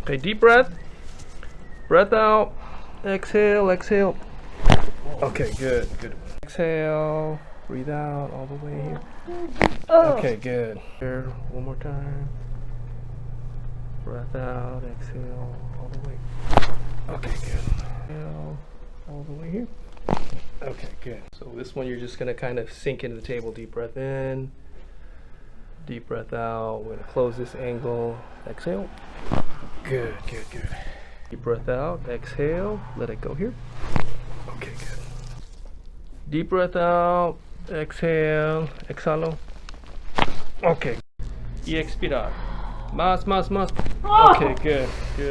Okay, deep breath. Breath out. Exhale, exhale. Okay, good, good. Exhale. Breathe out all the way here. Okay, good. Here, one more time. Breath out, exhale all the way. Okay, good. Exhale all the way here. Okay, good. So this one you're just gonna kind of sink into the table. Deep breath in. Deep breath out. We're gonna close this angle. Exhale. Good, good, good. Deep breath out. Exhale. Let it go here. Okay, good. Deep breath out. Exhale. Exhalo. Ok. Y expirar. Más, más, más. Ok, good, good.